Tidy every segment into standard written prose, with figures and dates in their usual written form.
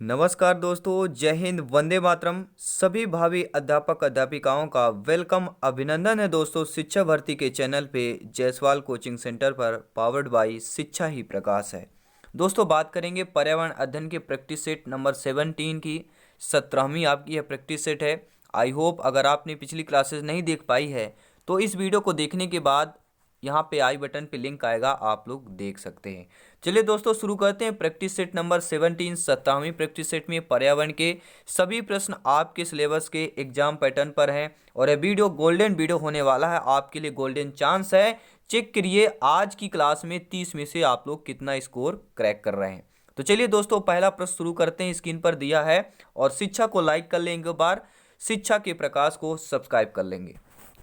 नमस्कार दोस्तों, जय हिंद, वंदे मातरम। सभी भावी अध्यापक अध्यापिकाओं का वेलकम, अभिनंदन है दोस्तों शिक्षा भर्ती के चैनल पे जायसवाल कोचिंग सेंटर पर, पावर्ड बाई शिक्षा ही प्रकाश है। दोस्तों बात करेंगे पर्यावरण अध्ययन के प्रैक्टिस सेट नंबर 17 की 17वीं आपकी यह प्रैक्टिस सेट है। आई होप अगर आपने पिछली क्लासेस नहीं देख पाई है तो इस वीडियो को देखने के बाद यहाँ पे आई बटन पे लिंक आएगा, आप लोग देख सकते हैं। चलिए दोस्तों शुरू करते हैं। प्रैक्टिस सेट नंबर 17 17वीं प्रैक्टिस सेट में पर्यावरण के सभी प्रश्न आपके सिलेबस के एग्जाम पैटर्न पर हैं और यह वीडियो गोल्डन वीडियो होने वाला है, आपके लिए गोल्डन चांस है। चेक करिए आज की क्लास में 30 में से आप लोग कितना स्कोर क्रैक कर रहे हैं। तो चलिए दोस्तों पहला प्रश्न शुरू करते हैं, स्क्रीन पर दिया है और शिक्षा को लाइक कर लेंगे, एक बार शिक्षा के प्रकाश को सब्सक्राइब कर लेंगे।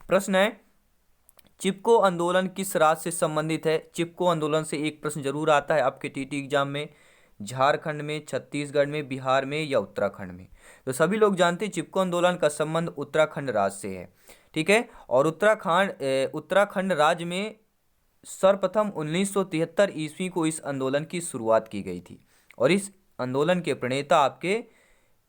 प्रश्न है, चिपको आंदोलन किस राज्य से संबंधित है। चिपको आंदोलन से एक प्रश्न जरूर आता है आपके टीटी एग्जाम में, झारखंड में, छत्तीसगढ़ में, बिहार में या उत्तराखंड में। तो सभी लोग जानते हैं चिपको आंदोलन का संबंध उत्तराखंड राज्य से है, ठीक है। और उत्तराखंड राज्य में सर्वप्रथम 1973 ईस्वी को इस आंदोलन की शुरुआत की गई थी और इस आंदोलन के प्रणेता आपके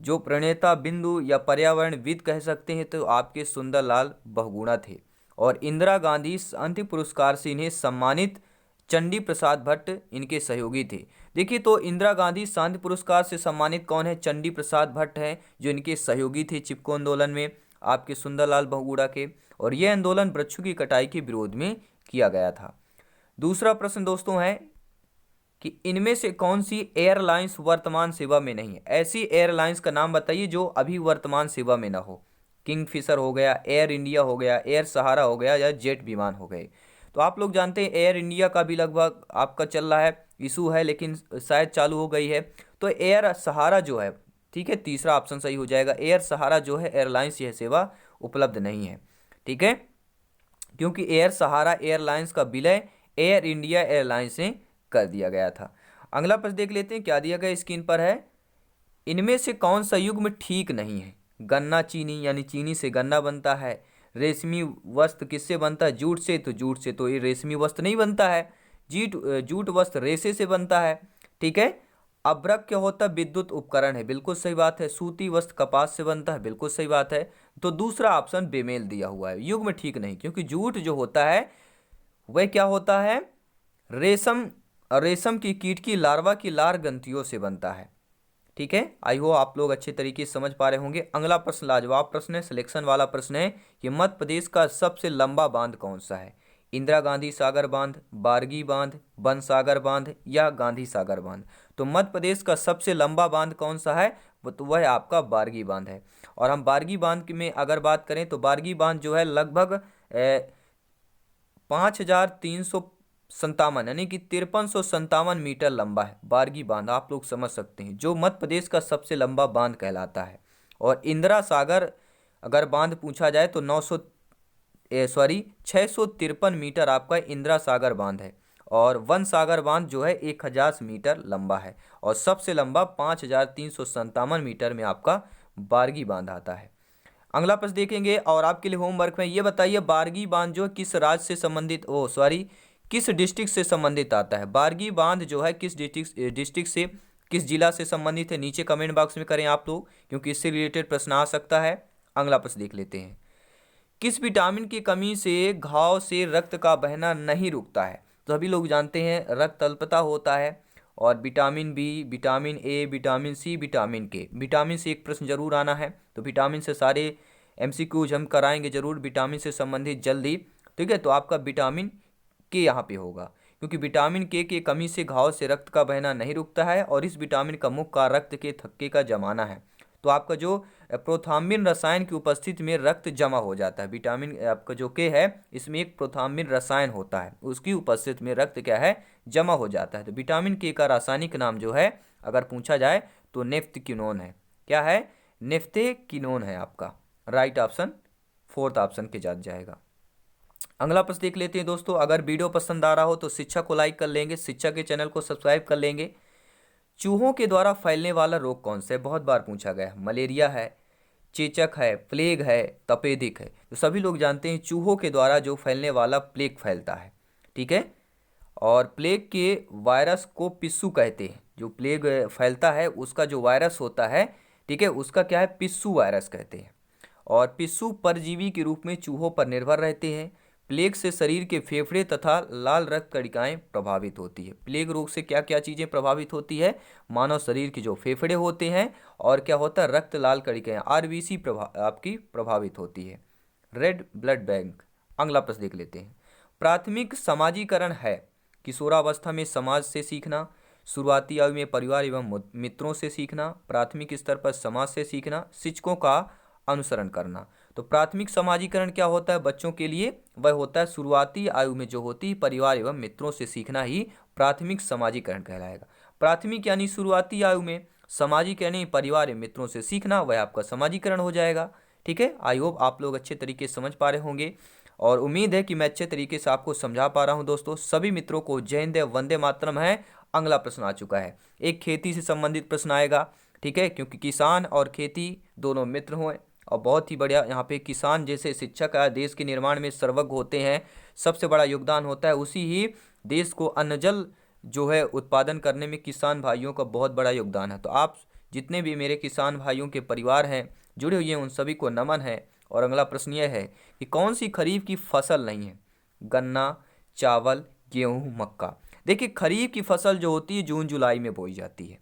जो प्रणेता बिंदु या पर्यावरणविद कह सकते हैं तो आपके सुंदरलाल बहुगुणा थे और इंदिरा गांधी शांति पुरस्कार से इन्हें सम्मानित चंडी प्रसाद भट्ट इनके सहयोगी थे। देखिए तो इंदिरा गांधी शांति पुरस्कार से सम्मानित कौन है, चंडी प्रसाद भट्ट हैं जो इनके सहयोगी थे चिपको आंदोलन में आपके सुंदरलाल बहुगुणा के। और यह आंदोलन वृक्षों की कटाई के विरोध में किया गया था। दूसरा प्रश्न दोस्तों है कि इनमें से कौन सी एयरलाइंस वर्तमान सेवा में नहीं है। ऐसी एयरलाइंस का नाम बताइए जो अभी वर्तमान सेवा में ना हो। किंगफिशर हो गया, एयर इंडिया हो गया, एयर सहारा हो गया या जेट विमान हो गए। तो आप लोग जानते हैं एयर इंडिया का भी लगभग आपका चल रहा है, इशू है लेकिन शायद चालू हो गई है। तो एयर सहारा जो है, ठीक है, तीसरा ऑप्शन सही हो जाएगा। एयर सहारा जो है एयरलाइंस यह सेवा उपलब्ध नहीं है, ठीक है, क्योंकि एयर सहारा एयरलाइंस का विलय एयर इंडिया एयरलाइंस से कर दिया गया था। अगला प्रश्न देख लेते हैं, क्या दिया गया स्क्रीन पर है, इनमें से कौन सा युग्म ठीक नहीं है। गन्ना चीनी यानी चीनी से गन्ना बनता है। रेशमी वस्त्र किससे बनता है, जूट से, तो जूट से तो ये रेशमी वस्त्र नहीं बनता है। जूट वस्त्र रेशे से बनता है, ठीक है। अभ्रक क्या होता है, विद्युत उपकरण है, बिल्कुल सही बात है। सूती वस्त्र कपास से बनता है, बिल्कुल सही बात है। तो दूसरा ऑप्शन बेमेल दिया हुआ है, युग्म ठीक नहीं, क्योंकि जूट जो होता है वह क्या होता है, रेशम रेशम की कीट की लार्वा की लार ग्रंथियों से बनता है, ठीक है। आई हो आप लोग अच्छे तरीके से समझ पा रहे होंगे। अगला प्रश्न लाजवाब प्रश्न है, सिलेक्शन वाला प्रश्न है कि मध्य प्रदेश का सबसे लंबा बांध कौन सा है। इंदिरा गांधी सागर बांध, बारगी बांध, बन सागर बांध या गांधी सागर बांध। तो मध्य प्रदेश का सबसे लंबा बांध कौन सा है, तो वह आपका बारगी बांध है। और हम बारगी बांध में अगर बात करें तो बारगी बांध जो है लगभग 5357 यानी कि 5357 मीटर लंबा है बारगी बांध, आप लोग समझ सकते हैं, जो मध्य प्रदेश का सबसे लंबा बांध कहलाता है। और इंदिरा सागर अगर बांध पूछा जाए तो 653 मीटर आपका इंदिरा सागर बांध है। और वन सागर बांध जो है 1000 मीटर लंबा है और सबसे लंबा 5357 मीटर में आपका बारगी बांध आता है। अगला प्रश्न देखेंगे और आपके लिए होमवर्क में ये बताइए बारगी बांध जो किस राज्य से संबंधित किस डिस्ट्रिक्ट से संबंधित आता है। बारगी बांध जो है किस डिस्ट्रिक्ट से, किस जिला से संबंधित है, नीचे कमेंट बॉक्स में करें आप लोग, क्योंकि इससे रिलेटेड प्रश्न आ सकता है। अगला प्रश्न देख लेते हैं, किस विटामिन की कमी से घाव से रक्त का बहना नहीं रुकता है। तो सभी लोग जानते हैं रक्त अल्पता होता है और vitamin B, vitamin A, vitamin C, vitamin K. Vitamin से एक प्रश्न जरूर आना है, तो विटामिन से सारे एमसीक्यूज हम कराएंगे जरूर विटामिन से संबंधित जल्दी, ठीक है। तो आपका विटामिन के यहाँ पे होगा, क्योंकि विटामिन के की कमी से घाव से रक्त का बहना नहीं रुकता है और इस विटामिन का मुख्य कार्य रक्त के थक्के का जमाना है। तो आपका जो प्रोथाम्बिन रसायन की उपस्थिति में रक्त जमा हो जाता है। विटामिन आपका जो के है इसमें एक प्रोथाम्बिन रसायन होता है, उसकी उपस्थिति में रक्त क्या है, जमा हो जाता है। तो विटामिन के का रासायनिक नाम जो है अगर पूछा जाए तो नेफ्थेक्विनोन है। क्या है, नेफ्थेक्विनोन है आपका राइट ऑप्शन, फोर्थ ऑप्शन के जात जाएगा। अगला प्रश्न देख लेते हैं दोस्तों, अगर वीडियो पसंद आ रहा हो तो शिक्षा को लाइक कर लेंगे, शिक्षा के चैनल को सब्सक्राइब कर लेंगे। चूहों के द्वारा फैलने वाला रोग कौन सा है, बहुत बार पूछा गया है। मलेरिया है, चेचक है, प्लेग है, तपेदिक है। तो सभी लोग जानते हैं चूहों के द्वारा जो फैलने वाला प्लेग फैलता है, ठीक है। और प्लेग के वायरस को पिस्सू कहते हैं, जो प्लेग फैलता है उसका जो वायरस होता है, ठीक है, उसका क्या है, पिस्सू वायरस कहते हैं। और पिस्सू परजीवी के रूप में चूहों पर निर्भर रहते हैं। प्लेग से शरीर के फेफड़े तथा लाल रक्त कणिकाएं प्रभावित होती है। प्लेग रोग से क्या क्या चीज़ें प्रभावित होती है, मानव शरीर के जो फेफड़े होते हैं और क्या होता है, रक्त लाल कणिकाएं आरबीसी आपकी प्रभावित होती है, रेड ब्लड बैंक। अगला प्रश्न देख लेते हैं। प्राथमिक समाजीकरण है किशोरावस्था में समाज से सीखना, शुरुआती आयु में परिवार एवं मित्रों से सीखना, प्राथमिक स्तर पर समाज से सीखना, शिक्षकों का अनुसरण करना। तो प्राथमिक समाजीकरण क्या होता है बच्चों के लिए, वह होता है शुरुआती आयु में जो होती है परिवार एवं मित्रों से सीखना ही प्राथमिक समाजीकरण कहलाएगा। प्राथमिक यानी शुरुआती आयु में, सामाजिक यानी परिवार एवं मित्रों से सीखना, वह आपका समाजीकरण हो जाएगा। ठीक है, आई होप आप लोग अच्छे तरीके से समझ पा रहे होंगे और उम्मीद है कि मैं अच्छे तरीके से आपको समझा पा रहा हूं। दोस्तों सभी मित्रों को जय हिंद वंदे मातरम है। अगला प्रश्न आ चुका है, एक खेती से संबंधित प्रश्न आएगा। ठीक है, क्योंकि किसान और खेती दोनों मित्र हुए और बहुत ही बढ़िया यहाँ पे किसान जैसे शिक्षक देश के निर्माण में सर्वज्ञ होते हैं, सबसे बड़ा योगदान होता है, उसी ही देश को अन्न जल जो है उत्पादन करने में किसान भाइयों का बहुत बड़ा योगदान है। तो आप जितने भी मेरे किसान भाइयों के परिवार हैं जुड़े हुए हैं उन सभी को नमन है। और अगला प्रश्न यह है कि कौन सी खरीफ की फसल नहीं है, गन्ना, चावल, गेहूं, मक्का। देखिए खरीफ की फसल जो होती है जून जुलाई में बोई जाती है,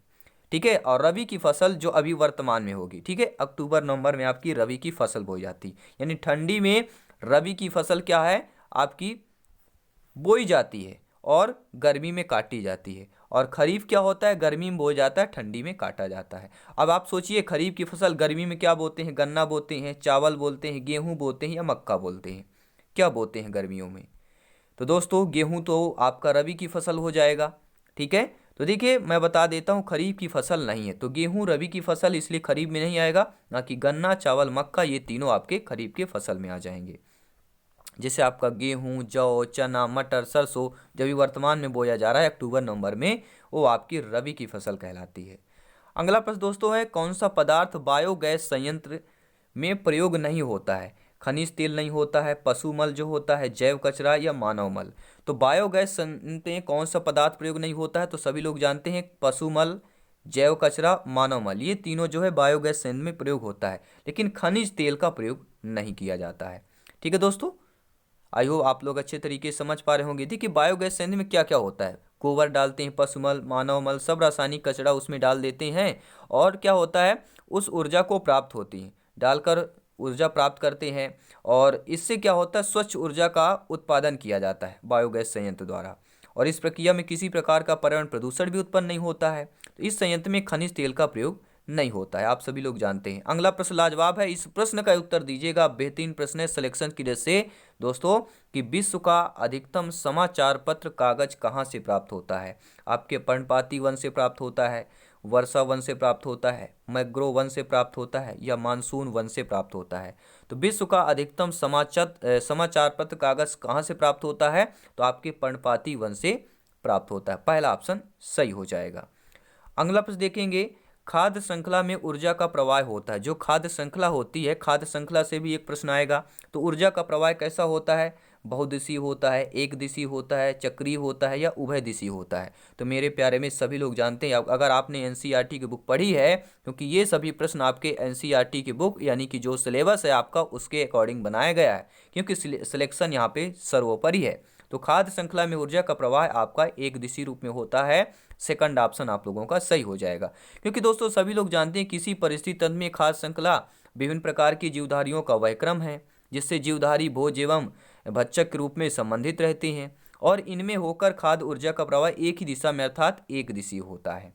ठीक है, और रबी की फसल जो अभी वर्तमान में होगी, ठीक है, अक्टूबर नवंबर में आपकी रबी की फसल बोई जाती है। यानी ठंडी में रबी की फसल क्या है आपकी बोई जाती है और गर्मी में काटी जाती है। और खरीफ क्या होता है, गर्मी में बोया जाता है, ठंडी में काटा जाता है। अब आप सोचिए खरीफ की फसल गर्मी में क्या बोते हैं, गन्ना बोते हैं, चावल बोलते हैं, गेहूं बोते हैं या मक्का बोलते हैं, क्या बोते हैं गर्मियों में। तो दोस्तों गेहूं तो आपका रबी की फसल हो जाएगा। ठीक है, तो देखिए मैं बता देता हूं खरीफ की फसल नहीं है, तो गेहूं रबी की फसल इसलिए खरीफ में नहीं आएगा, ना कि गन्ना, चावल, मक्का ये तीनों आपके खरीफ के फसल में आ जाएंगे। जैसे आपका गेहूं, जौ, चना, मटर, सरसों जब भी वर्तमान में बोया जा रहा है अक्टूबर नवंबर में, वो आपकी रबी की फसल कहलाती है। अगला प्रश्न दोस्तों है, कौन सा पदार्थ बायोगैस संयंत्र में प्रयोग नहीं होता है, खनिज तेल नहीं होता है, पशु मल जो होता है, जैव कचरा या मानव मल। तो बायोगैस संयंत्र में कौन सा पदार्थ प्रयोग नहीं होता है, तो सभी लोग जानते हैं पशु मल, जैव कचरा, मानव मल, ये तीनों जो है बायोगैस संयंत्र में प्रयोग होता है, लेकिन खनिज तेल का प्रयोग नहीं किया जाता है। ठीक है दोस्तों, आई होप आप लोग अच्छे तरीके से समझ पा रहे होंगे। देखिए बायोगैस संयंत्र में क्या क्या होता है, गोबर डालते हैं, पशुमल, मानव मल, सब रासायनिक कचरा उसमें डाल देते हैं और क्या होता है उस ऊर्जा को प्राप्त होती है, डालकर ऊर्जा प्राप्त करते हैं और इससे क्या होता है स्वच्छ ऊर्जा का उत्पादन किया जाता है बायोगैस संयंत्र द्वारा। और इस प्रक्रिया में किसी प्रकार का पर्यावरण प्रदूषण भी उत्पन्न नहीं होता है। तो इस संयंत्र में खनिज तेल का प्रयोग नहीं होता है, आप सभी लोग जानते हैं। अगला प्रश्न लाजवाब है, इस प्रश्न का उत्तर दीजिएगा, बेहतरीन प्रश्न है सिलेक्शन की वजह से दोस्तों कि विश्व का अधिकतम समाचार पत्र कागज कहाँ से प्राप्त होता है। आपके पर्णपाती वन से प्राप्त होता है, वर्षा वन से प्राप्त होता है, मैग्रो वन से प्राप्त होता है या मानसून वन से प्राप्त होता है। तो विश्व का अधिकतम समाचार पत्र कागज कहाँ से प्राप्त होता है, तो आपके पर्णपाती वन से प्राप्त होता है, पहला ऑप्शन सही हो जाएगा। अगला प्रश्न देखेंगे, खाद्य श्रृंखला में ऊर्जा का प्रवाह होता है, जो खाद्य श्रृंखला होती है, खाद्य श्रृंखला से भी एक प्रश्न आएगा। तो ऊर्जा का प्रवाह कैसा होता है, बहुदिशीय होता है, एक दिशीय होता है, चक्रीय होता है या उभय दिशीय होता है। तो मेरे प्यारे में सभी लोग जानते हैं, अगर आपने एनसीईआरटी की बुक पढ़ी है, क्योंकि ये सभी प्रश्न आपके एनसीईआरटी की बुक यानी कि जो सिलेबस है आपका उसके अकॉर्डिंग बनाया गया है, क्योंकि सिलेक्शन यहाँ पे सर्वोपरि है। तो खाद्य श्रृंखला में ऊर्जा का प्रवाह आपका एक दिशीय रूप में होता है, सेकंड ऑप्शन आप लोगों का सही हो जाएगा। क्योंकि दोस्तों सभी लोग जानते हैं किसी परिस्थिति तंत्र में खाद्य श्रृंखला विभिन्न प्रकार की जीवधारियों का वह क्रम है जिससे जीवधारी भोज एवं भक्षक के रूप में संबंधित रहते हैं और इनमें होकर खाद्य ऊर्जा का प्रवाह एक ही दिशा में अर्थात एक दिशीय होता है।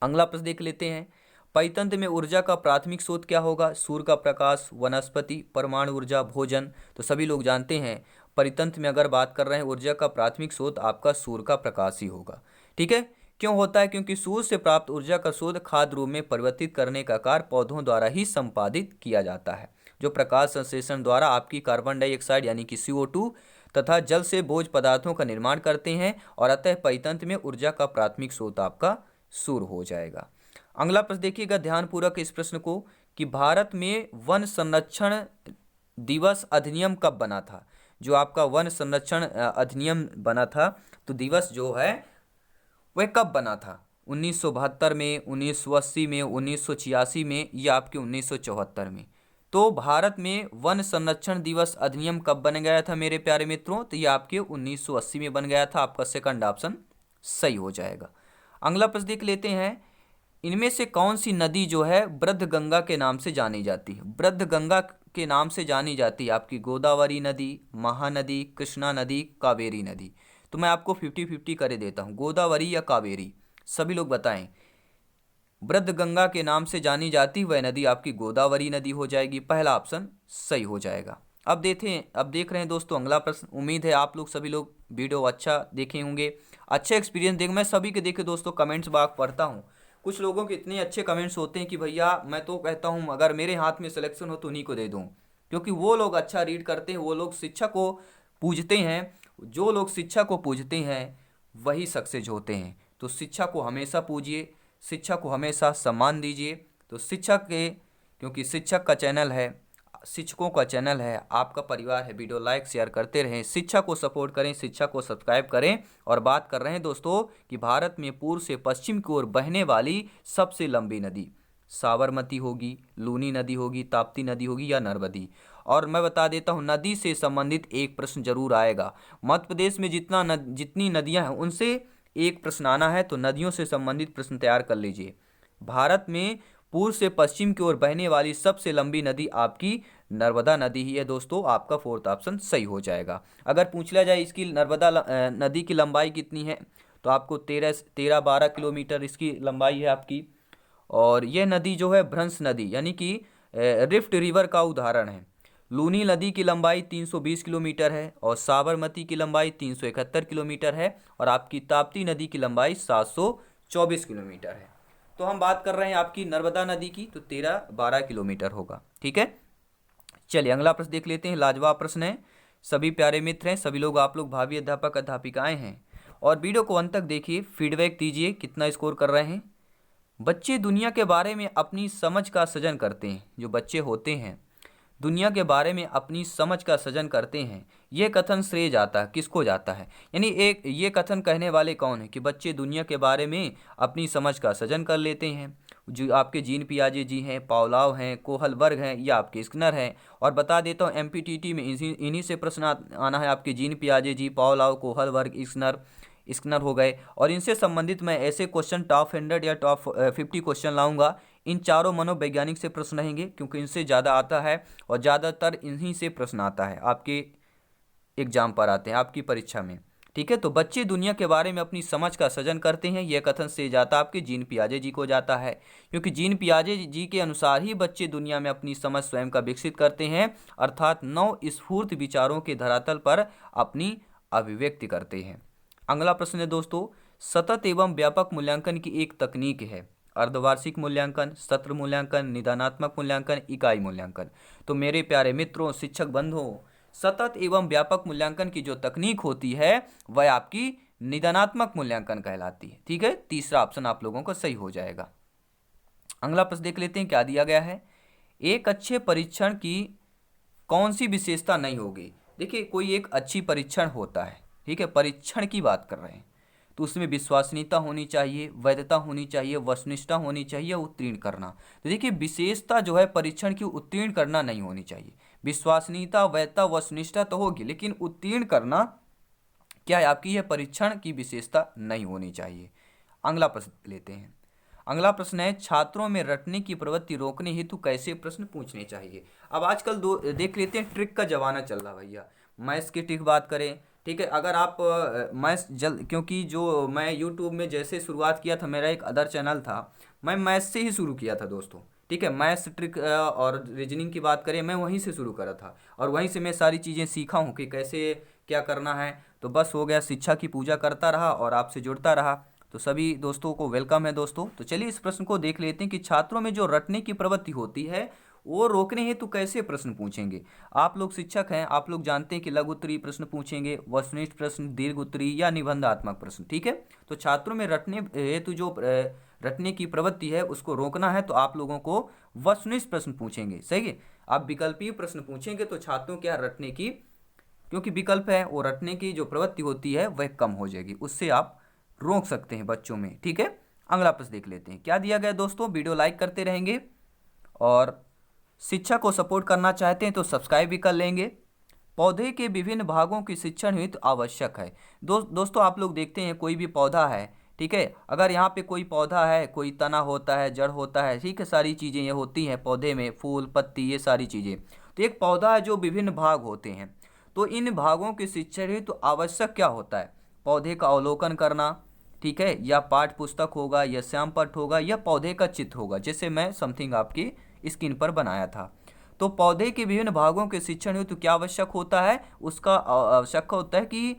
अगला प्रश्न देख लेते हैं, परितंत्र में ऊर्जा का प्राथमिक स्रोत क्या होगा, सूर्य का प्रकाश, वनस्पति, परमाणु ऊर्जा, भोजन। तो सभी लोग जानते हैं परितंत्र में अगर बात कर रहे हैं ऊर्जा का प्राथमिक स्रोत आपका सूर्य का प्रकाश ही होगा। ठीक है, क्यों होता है, क्योंकि सूर्य से प्राप्त ऊर्जा का स्रोत खाद्य रूप में परिवर्तित करने का कार्य पौधों द्वारा ही संपादित किया जाता है, जो प्रकाश संश्लेषण द्वारा आपकी कार्बन डाइऑक्साइड यानी कि CO2 तथा जल से भोज्य पदार्थों का निर्माण करते हैं और अतः परितंत्र में ऊर्जा का प्राथमिक स्रोत आपका सूर्य हो जाएगा। अगला प्रश्न देखिएगा ध्यानपूर्वक इस प्रश्न को कि भारत में वन संरक्षण दिवस अधिनियम कब बना था। जो आपका वन संरक्षण अधिनियम बना था तो दिवस जो है वह कब बना था, 1972 में, 1980 में, 1986 में या आपके 1974 में। तो भारत में वन संरक्षण दिवस अधिनियम कब बन गया था मेरे प्यारे मित्रों? तो ये आपके 1980 में बन गया था। आपका सेकंड ऑप्शन सही हो जाएगा। अगला प्रश्न देख लेते हैं। इनमें से कौन सी नदी जो है वृद्ध गंगा के नाम से जानी जाती है? वृद्ध गंगा के नाम से जानी जाती है आपकी गोदावरी नदी, महानदी, कृष्णा नदी, कावेरी नदी। तो मैं आपको 50-50 करे देता हूँ, गोदावरी या कावेरी। सभी लोग बताएं। वृद्ध गंगा के नाम से जानी जाती वह नदी आपकी गोदावरी नदी हो जाएगी। पहला ऑप्शन सही हो जाएगा। अब देख रहे हैं दोस्तों अगला प्रश्न। उम्मीद है आप लोग सभी लोग वीडियो अच्छा देखे होंगे, अच्छा एक्सपीरियंस देख। मैं सभी के देखे दोस्तों कमेंट्स बॉक्स पढ़ता हूँ। कुछ लोगों के इतने अच्छे कमेंट्स होते हैं कि भैया मैं तो कहता हूँ अगर मेरे हाथ में सिलेक्शन हो तो उन्हीं को दे दूँ, क्योंकि वो लोग अच्छा रीड करते हैं, वो लोग शिक्षा को पूजते हैं। जो लोग शिक्षा को पूजते हैं वही सक्सेस होते हैं। तो शिक्षा को हमेशा पूजिए, शिक्षा को हमेशा सम्मान दीजिए। तो शिक्षक के, क्योंकि शिक्षक का चैनल है, शिक्षकों का चैनल है, आपका परिवार है, वीडियो लाइक शेयर करते रहें, शिक्षा को सपोर्ट करें, शिक्षा को सब्सक्राइब करें। और बात कर रहे हैं दोस्तों कि भारत में पूर्व से पश्चिम की ओर बहने वाली सबसे लंबी नदी साबरमती होगी, लूनी नदी होगी, ताप्ती नदी होगी या नर्मदी। और मैं बता देता हूँ नदी से संबंधित एक प्रश्न जरूर आएगा। मध्य प्रदेश में जितनी नदियाँ हैं उनसे एक प्रश्न आना है, तो नदियों से संबंधित प्रश्न तैयार कर लीजिए। भारत में पूर्व से पश्चिम की ओर बहने वाली सबसे लंबी नदी आपकी नर्मदा नदी ही है दोस्तों। आपका फोर्थ ऑप्शन सही हो जाएगा। अगर पूछ लिया जाए इसकी नर्मदा नदी की लंबाई कितनी है, तो आपको 13-12 किलोमीटर इसकी लंबाई है आपकी। और यह नदी जो है भ्रंश नदी यानी कि रिफ्ट रिवर का उदाहरण है। लूनी नदी की लंबाई 320 किलोमीटर है और साबरमती की लंबाई 371 किलोमीटर है और आपकी ताप्ती नदी की लंबाई 724 किलोमीटर है। तो हम बात कर रहे हैं आपकी नर्मदा नदी की, तो 13-12 किलोमीटर होगा। ठीक है, चलिए अगला प्रश्न देख लेते हैं। लाजवाब प्रश्न है। सभी प्यारे मित्र हैं, सभी लोग आप लोग भावी अध्यापक अध्यापिकाएं हैं और वीडियो को अंत तक देखिए, फीडबैक दीजिए कितना स्कोर कर रहे हैं। बच्चे दुनिया के बारे में अपनी समझ का सृजन करते हैं। जो बच्चे होते हैं दुनिया के बारे में अपनी समझ का सृजन करते हैं। यह कथन श्रेय जाता है किसको जाता है? यानी एक ये कथन कहने वाले कौन है कि बच्चे दुनिया के बारे में अपनी समझ का सृजन कर लेते हैं? जो आपके जीन पियाजे जी हैं, पावलोव हैं, कोहलबर्ग हैं या आपके स्किनर हैं। और बता देता हूँ एमपीटीटी में इन्हीं से प्रश्न आना है। आपके जीन पियाजे जी, पावलोव, कोहलबर्ग, स्किनर हो गए। और इनसे संबंधित मैं ऐसे क्वेश्चन टॉप 100 या टॉप 50 क्वेश्चन लाऊंगा। इन चारों मनोवैज्ञानिक से प्रश्न रहेंगे क्योंकि इनसे ज़्यादा आता है और ज़्यादातर इन्हीं से प्रश्न आता है, आपके एग्जाम पर आते हैं, आपकी परीक्षा में। ठीक है, तो बच्चे दुनिया के बारे में अपनी समझ का सृजन करते हैं, यह कथन से जाता आपके जीन पियाजे जी को जाता है, क्योंकि जीन पियाजे जी के अनुसार ही बच्चे दुनिया में अपनी समझ स्वयं का विकसित करते हैं, अर्थात नव स्फूर्त विचारों के धरातल पर अपनी अभिव्यक्ति करते हैं। अगला प्रश्न है दोस्तों, सतत एवं व्यापक मूल्यांकन की एक तकनीक है। अर्धवार्षिक मूल्यांकन, सत्र मूल्यांकन, निदानात्मक मूल्यांकन, इकाई मूल्यांकन। तो मेरे प्यारे मित्रों, शिक्षक बंधुओं, सतत एवं व्यापक मूल्यांकन की जो तकनीक होती है वह आपकी निदानात्मक मूल्यांकन कहलाती है। ठीक है, तीसरा ऑप्शन आप लोगों का सही हो जाएगा। अगला प्रश्न देख लेते हैं क्या दिया गया है। एक अच्छे परीक्षण की कौन सी विशेषता नहीं होगी? देखिए, कोई एक अच्छी परीक्षण होता है, ठीक है, परीक्षण की बात कर रहे हैं, तो उसमें विश्वसनीयता होनी चाहिए, वैधता होनी चाहिए, वस्तुनिष्ठता होनी चाहिए, उत्तीर्ण करना। तो देखिए, विशेषता जो है परीक्षण की उत्तीर्ण करना नहीं होनी चाहिए। विश्वसनीयता, वैधता, वस्तुनिष्ठता तो होगी, लेकिन उत्तीर्ण करना क्या है आपकी यह परीक्षण की विशेषता नहीं होनी चाहिए। अगला प्रश्न लेते हैं। अगला प्रश्न है, छात्रों में रटने की प्रवृत्ति रोकने हेतु कैसे प्रश्न पूछने चाहिए? अब आजकल देख लेते हैं, ट्रिक का जमाना चल रहा भैया। मैथ्स की ट्रिक बात करें, ठीक है, अगर आप मैथ्स क्योंकि जो मैं यूट्यूब में जैसे शुरुआत किया था, मेरा एक अदर चैनल था, मैं मैथ्स से ही शुरू किया था दोस्तों। ठीक है, मैथ्स ट्रिक और रीजनिंग की बात करें, मैं वहीं से शुरू करा था और वहीं से मैं सारी चीज़ें सीखा हूँ कि कैसे क्या करना है। तो बस हो गया, शिक्षा की पूजा करता रहा और आपसे जुड़ता रहा। तो सभी दोस्तों को वेलकम है दोस्तों। तो चलिए इस प्रश्न को देख लेते हैं कि छात्रों में जो रटने की प्रवृत्ति होती है वो रोकने हेतु कैसे प्रश्न पूछेंगे। आप लोग शिक्षक हैं, आप लोग जानते हैं कि लघु उत्तरीय प्रश्न पूछेंगे, वस्तुनिष्ठ प्रश्न, दीर्घ उत्तरीय या निबंधात्मक प्रश्न। ठीक है, तो छात्रों में रटने हेतु जो रटने की प्रवृत्ति है उसको रोकना है, तो आप लोगों को वस्तुनिष्ठ प्रश्न पूछेंगे। सही है, आप विकल्पीय प्रश्न पूछेंगे तो छात्रों क्या रटने की, क्योंकि विकल्प है, वो रटने की जो प्रवृत्ति होती है वह कम हो जाएगी, उससे आप रोक सकते हैं बच्चों में। ठीक है, अगला प्रश्न देख लेते हैं, क्या दिया गया दोस्तों। वीडियो लाइक करते रहेंगे और शिक्षा को सपोर्ट करना चाहते हैं तो सब्सक्राइब भी कर लेंगे। पौधे के विभिन्न भागों की शिक्षण हेतु आवश्यक है। दोस्तों आप लोग देखते हैं कोई भी पौधा है, ठीक है, अगर यहाँ पे कोई पौधा है, कोई तना होता है, जड़ होता है, ठीक है, सारी चीज़ें ये होती हैं पौधे में, फूल पत्ती ये सारी चीज़ें। तो एक पौधा है जो विभिन्न भाग होते हैं, तो इन भागों की शिक्षण हेतु आवश्यक क्या होता है। पौधे का अवलोकन करना, ठीक है, या पाठ्य पुस्तक होगा, या श्यामपट्ट होगा, या पौधे का चित्र होगा, जैसे मैं समथिंग आपकी स्क्रीन पर बनाया था। तो पौधे के विभिन्न भागों के शिक्षण हेतु क्या आवश्यक होता है, उसका आवश्यक होता है कि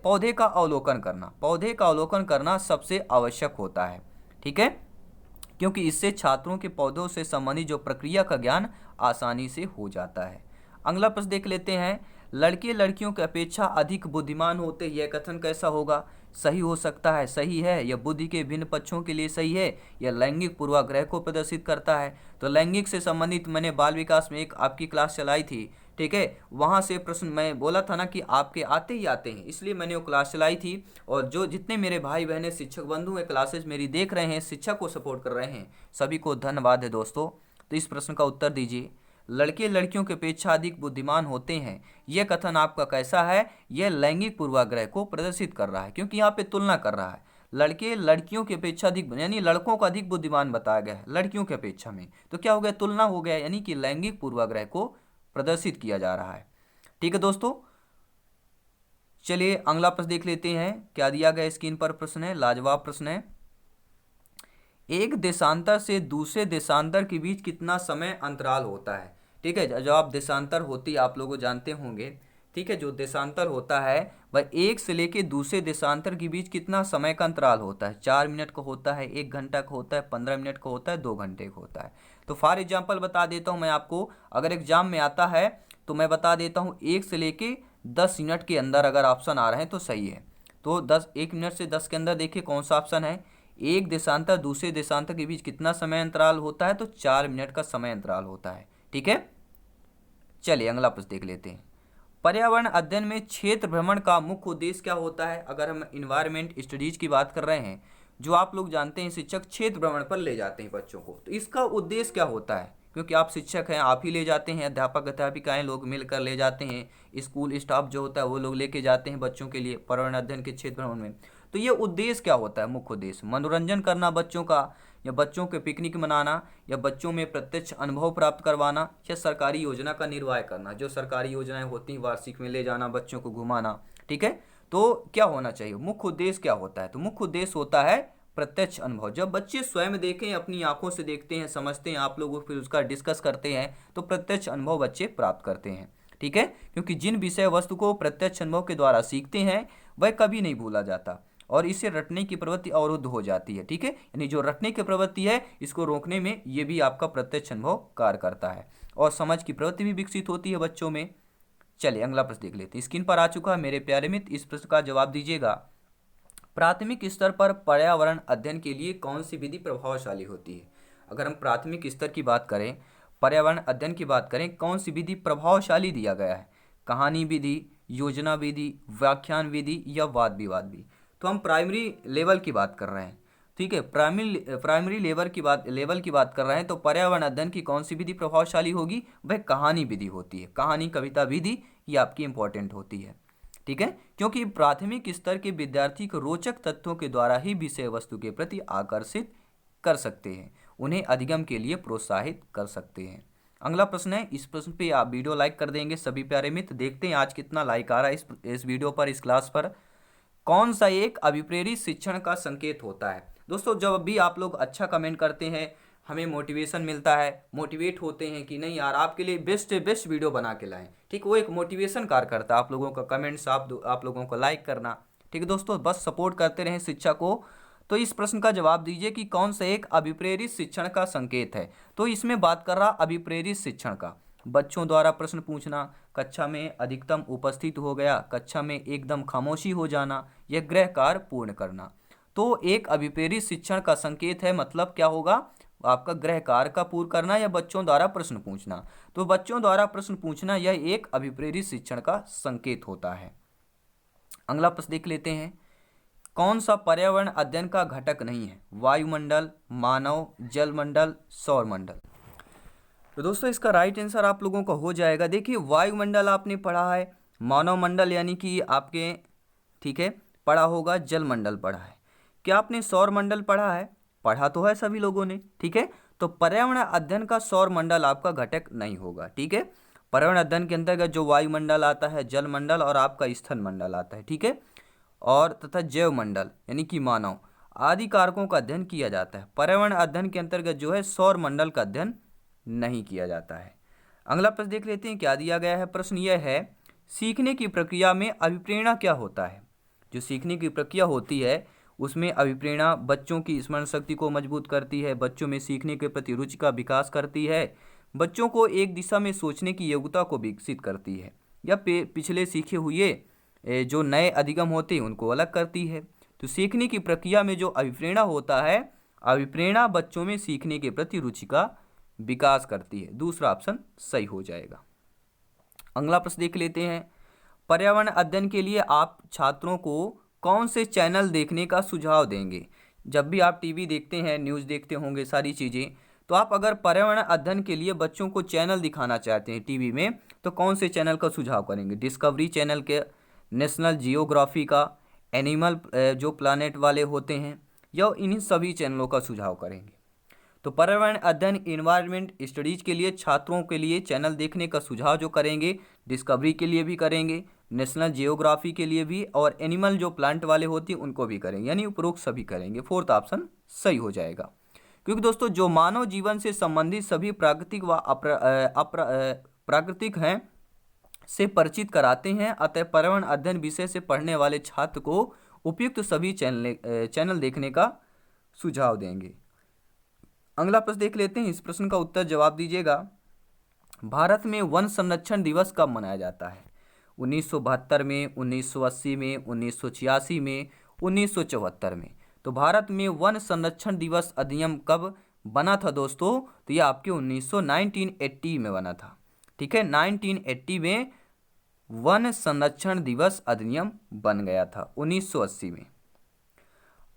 पौधे का अवलोकन करना। पौधे का अवलोकन करना सबसे आवश्यक होता है, ठीक है, क्योंकि इससे छात्रों के पौधों से संबंधित जो प्रक्रिया का ज्ञान आसानी से हो जाता है। अगला प्रश्न देख लेते हैं, लड़के लड़कियों की अपेक्षा अधिक बुद्धिमान होते, यह कथन कैसा होगा। सही हो सकता है, सही है, यह बुद्धि के भिन्न पक्षों के लिए सही है, यह लैंगिक पूर्वाग्रह को प्रदर्शित करता है। तो लैंगिक से संबंधित मैंने बाल विकास में एक आपकी क्लास चलाई थी, ठीक है, वहाँ से प्रश्न मैं बोला था ना कि आपके आते ही आते हैं, इसलिए मैंने वो क्लास चलाई थी। और जो जितने मेरे भाई बहनें शिक्षक बंधु हैं क्लासेज मेरी देख रहे हैं, शिक्षा को सपोर्ट कर रहे हैं, सभी को धन्यवाद है दोस्तों। तो इस प्रश्न का उत्तर दीजिए, लड़के लड़कियों की अपेक्षा अधिक बुद्धिमान होते हैं, यह कथन आपका कैसा है। यह लैंगिक पूर्वाग्रह को प्रदर्शित कर रहा है, क्योंकि यहाँ पे तुलना कर रहा है, लड़के लड़कियों की अपेक्षा अधिक, यानी लड़कों को अधिक बुद्धिमान बताया गया है लड़कियों की अपेक्षा में, तो क्या हो गया, तुलना हो गया, यानी कि लैंगिक पूर्वाग्रह को प्रदर्शित किया जा रहा है। ठीक है दोस्तों, चलिए अगला प्रश्न देख लेते हैं, क्या दिया गया स्क्रीन पर प्रश्न है, लाजवाब प्रश्न है। एक देशांतर से दूसरे देशांतर के बीच कितना समय अंतराल होता है। ठीक है, जब आप देशांतर होती है आप लोग जानते होंगे, ठीक है, जो देशांतर होता है वह एक से लेके दूसरे देशांतर के बीच कितना समय का अंतराल होता है। 4 मिनट का होता है, 1 घंटा का होता है, 15 मिनट का होता है, 2 घंटे का होता है। तो फॉर एग्जाम्पल बता देता हूँ मैं आपको, अगर एग्जाम में आता है तो मैं बता देता हूँ 1 से लेके 10 मिनट के अंदर अगर ऑप्शन आ रहे हैं तो सही है। तो 1 मिनट से 10 के अंदर देखिए कौन सा ऑप्शन है। एक देशांतर दूसरे देशांतर के बीच कितना समय अंतराल होता है, तो 4 मिनट का समय अंतराल होता है। ठीक है, चलिए अगला प्रश्न देख लेते हैं। पर्यावरण अध्ययन में क्षेत्र भ्रमण का मुख्य उद्देश्य क्या होता है। अगर हम इन्वायरमेंट स्टडीज की बात कर रहे हैं, जो आप लोग जानते हैं शिक्षक क्षेत्र भ्रमण पर ले जाते हैं बच्चों को, तो इसका उद्देश्य क्या होता है, क्योंकि आप शिक्षक हैं, आप ही ले जाते हैं, अध्यापक अध्यापिकाएं लोग मिलकर ले जाते हैं, स्कूल स्टाफ जो होता है वो लोग लेके जाते हैं बच्चों के लिए पर्यावरण अध्ययन के क्षेत्र भ्रमण में। तो ये उद्देश्य क्या होता है, मुख्य उद्देश्य मनोरंजन करना बच्चों का, या बच्चों के पिकनिक मनाना, या बच्चों में प्रत्यक्ष अनुभव प्राप्त करवाना, या सरकारी योजना का निर्वाह करना, जो सरकारी योजनाएं होती हैं वार्षिक में ले जाना, बच्चों को घुमाना। ठीक है, तो क्या होना चाहिए, मुख्य उद्देश्य क्या होता है, तो मुख्य उद्देश्य होता है प्रत्यक्ष अनुभव। जब बच्चे स्वयं देखें, अपनी आंखों से देखते हैं, समझते हैं, आप लोग फिर उसका डिस्कस करते हैं, तो प्रत्यक्ष अनुभव बच्चे प्राप्त करते हैं। ठीक है, क्योंकि जिन विषय वस्तु को प्रत्यक्ष अनुभव के द्वारा सीखते हैं वह कभी नहीं भूला जाता, और इससे रटने की प्रवृत्ति अवरुद्ध हो जाती है। ठीक है, यानी जो रटने की प्रवृत्ति है इसको रोकने में ये भी आपका प्रत्यक्ष अनुभव कार्य करता है, और समझ की प्रवृत्ति भी विकसित होती है बच्चों में। चलिए अगला प्रश्न देख लेते हैं, स्क्रीन पर आ चुका है मेरे प्यारे मित्र, इस प्रश्न का जवाब दीजिएगा। प्राथमिक स्तर पर पर्यावरण अध्ययन के लिए कौन सी विधि प्रभावशाली होती है। अगर हम प्राथमिक स्तर की बात करें, पर्यावरण अध्ययन की बात करें, कौन सी विधि प्रभावशाली दिया गया है, कहानी विधि, योजना विधि, व्याख्यान विधि, या वाद विवाद विधि। तो हम प्राइमरी लेवल की बात कर रहे हैं, ठीक है, प्राइमरी लेवल की बात कर रहे हैं, तो पर्यावरण अध्ययन की कौन सी विधि प्रभावशाली होगी, वह कहानी विधि होती है। कहानी कविता विधि ये आपकी इंपॉर्टेंट होती है। ठीक है, क्योंकि प्राथमिक स्तर के विद्यार्थी को रोचक तथ्यों के द्वारा ही विषय वस्तु के प्रति आकर्षित कर सकते हैं, उन्हें अधिगम के लिए प्रोत्साहित कर सकते हैं। अगला प्रश्न है, इस प्रश्न पे आप वीडियो लाइक कर देंगे सभी प्यारे मित्र। देखते हैं आज कितना लाइक आ रहा है इस वीडियो पर, इस क्लास पर। कौन सा एक अभिप्रेरित शिक्षण का संकेत होता है। दोस्तों जब भी आप लोग अच्छा कमेंट करते हैं हमें मोटिवेशन मिलता है, मोटिवेट होते हैं कि नहीं यार आपके लिए बेस्ट वीडियो बना के लाएं। ठीक, वो एक मोटिवेशन कार्य करता है, आप लोगों का कमेंट्स, आप लोगों को लाइक करना। ठीक है दोस्तों, बस सपोर्ट करते रहें शिक्षा को। तो इस प्रश्न का जवाब दीजिए कि कौन सा एक अभिप्रेरित शिक्षण का संकेत है। तो इसमें बात कर रहा अभिप्रेरित शिक्षण का, बच्चों द्वारा प्रश्न पूछना, कक्षा में अधिकतम उपस्थित हो गया, कक्षा में एकदम खामोशी हो जाना, यह गृह कार्य पूर्ण करना। तो एक अभिप्रेरित शिक्षण का संकेत है, मतलब क्या होगा, आपका गृह कार्य का पूर्ण करना या बच्चों द्वारा प्रश्न पूछना। तो बच्चों द्वारा प्रश्न पूछना यह एक अभिप्रेरित शिक्षण का संकेत होता है। अगला प्रश्न देख लेते हैं, कौन सा पर्यावरण अध्ययन का घटक नहीं है? वायुमंडल, मानव, जलमंडल, सौरमंडल। तो दोस्तों इसका राइट आंसर आप लोगों का हो जाएगा, देखिए वायुमंडल आपने पढ़ा है, मानव मंडल यानी कि आपके ठीक है पढ़ा होगा, जलमंडल पढ़ा है। क्या आपने सौरमंडल पढ़ा है? पढ़ा तो है सभी लोगों ने, ठीक है। तो पर्यावरण अध्ययन का सौरमंडल आपका घटक नहीं होगा, ठीक है। पर्यावरण अध्ययन के अंतर्गत जो वायुमंडल आता है, जलमंडल और आपका स्थल मंडल आता है, ठीक है, और तथा जैव मंडल यानी कि मानव आदि कारकों का अध्ययन किया जाता है। पर्यावरण अध्ययन के अंतर्गत जो है सौर मंडल का अध्ययन नहीं किया जाता है। अगला प्रश्न देख लेते हैं क्या दिया गया है। प्रश्न यह है, सीखने की प्रक्रिया में अभिप्रेरणा क्या होता है? जो सीखने की प्रक्रिया होती है उसमें अभिप्रेरणा बच्चों की स्मरण शक्ति को मजबूत करती है, बच्चों में सीखने के प्रति रुचि का विकास करती है, बच्चों को एक दिशा में सोचने की योग्यता को विकसित करती है, या पिछले सीखे हुए जो नए अधिगम होते हैं उनको अलग करती है। तो सीखने की प्रक्रिया में जो अभिप्रेरणा होता है, अभिप्रेरणा बच्चों में सीखने के प्रति रुचि का विकास करती है। दूसरा ऑप्शन सही हो जाएगा। अगला प्रश्न देख लेते हैं, पर्यावरण अध्ययन के लिए आप छात्रों को कौन से चैनल देखने का सुझाव देंगे? जब भी आप टीवी देखते हैं, न्यूज़ देखते होंगे, सारी चीज़ें, तो आप अगर पर्यावरण अध्ययन के लिए बच्चों को चैनल दिखाना चाहते हैं टीवी में, तो कौन से चैनल का सुझाव करेंगे? डिस्कवरी चैनल के, नेशनल जियोग्राफी का, एनिमल जो प्लानेट वाले होते हैं, या इन्हीं सभी चैनलों का सुझाव करेंगे? तो पर्यावरण अध्ययन इन्वायरमेंट स्टडीज के लिए छात्रों के लिए चैनल देखने का सुझाव जो करेंगे, डिस्कवरी के लिए भी करेंगे, नेशनल जियोग्राफी के लिए भी, और एनिमल जो प्लांट वाले होती हैं उनको भी करेंगे, यानी उपरोक्त सभी करेंगे। फोर्थ ऑप्शन सही हो जाएगा। क्योंकि दोस्तों जो मानव जीवन से संबंधित सभी प्राकृतिक व प्राकृतिक हैं से परिचित कराते हैं, अतः पर्यावरण अध्ययन विषय से पढ़ने वाले छात्र को उपयुक्त सभी चैनल देखने का सुझाव देंगे। अगला प्रश्न देख लेते हैं, इस प्रश्न का उत्तर जवाब दीजिएगा। भारत में वन संरक्षण दिवस कब मनाया जाता है? 1972 में, 1980 में, 1986 में, 1974 में। तो भारत में वन संरक्षण दिवस अधिनियम कब बना था दोस्तों? तो यह आपके 1980 में बना था, ठीक है। 1980 में वन संरक्षण दिवस अधिनियम बन गया था 1980 में।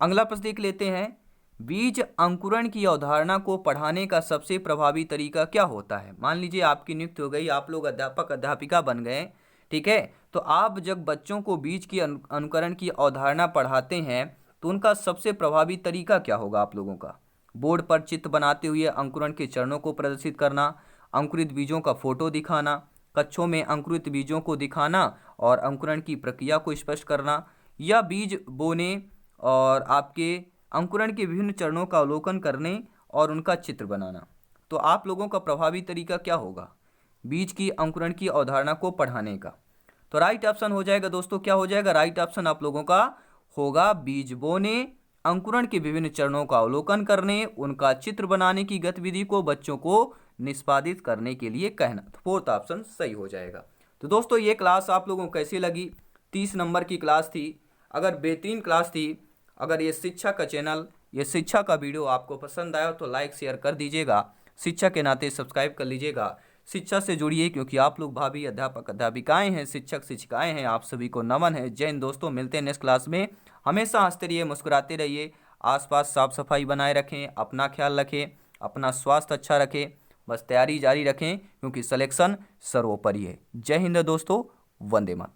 अगला प्रश्न देख लेते हैं, बीज अंकुरण की अवधारणा को पढ़ाने का सबसे प्रभावी तरीका क्या होता है? मान लीजिए आपकी नियुक्ति हो गई, आप लोग अध्यापक अध्यापिका बन गए, ठीक है। तो आप जब बच्चों को बीज की अंकुरण की अवधारणा पढ़ाते हैं तो उनका सबसे प्रभावी तरीका क्या होगा आप लोगों का? बोर्ड पर चित्र बनाते हुए अंकुरण के चरणों को प्रदर्शित करना, अंकुरित बीजों का फोटो दिखाना, कक्षों में अंकुरित बीजों को दिखाना और अंकुरण की प्रक्रिया को स्पष्ट करना, या बीज बोने और आपके अंकुरण के विभिन्न चरणों का अवलोकन करने और उनका चित्र बनाना। तो आप लोगों का प्रभावी तरीका क्या होगा बीज की अंकुरण की अवधारणा को पढ़ाने का? तो राइट ऑप्शन हो जाएगा दोस्तों, क्या हो जाएगा? राइट ऑप्शन आप लोगों का होगा बीज बोने, अंकुरण के विभिन्न चरणों का अवलोकन करने, उनका चित्र बनाने की गतिविधि को बच्चों को निष्पादित करने के लिए कहना। तो फोर्थ ऑप्शन सही हो जाएगा। तो दोस्तों ये क्लास आप लोगों को कैसी लगी? 30 नंबर की क्लास थी, अगर बेहतरीन क्लास थी। अगर ये शिक्षा का चैनल, ये शिक्षा का वीडियो आपको पसंद आया तो लाइक शेयर कर दीजिएगा, शिक्षा के नाते सब्सक्राइब कर लीजिएगा। शिक्षा से जुड़िए क्योंकि आप लोग भावी अध्यापक अध्यापिकाएं हैं, शिक्षक शिक्षिकाएं हैं, आप सभी को नमन है। जय हिंद दोस्तों, मिलते हैं नेक्स्ट क्लास में। हमेशा हंसते रहिए, मुस्कुराते रहिए, आसपास साफ सफाई बनाए रखें, अपना ख्याल रखें, अपना स्वास्थ्य अच्छा रखें, बस तैयारी जारी रखें क्योंकि सिलेक्शन सर्वोपरि है। जय हिंद दोस्तों, वंदे मातरम।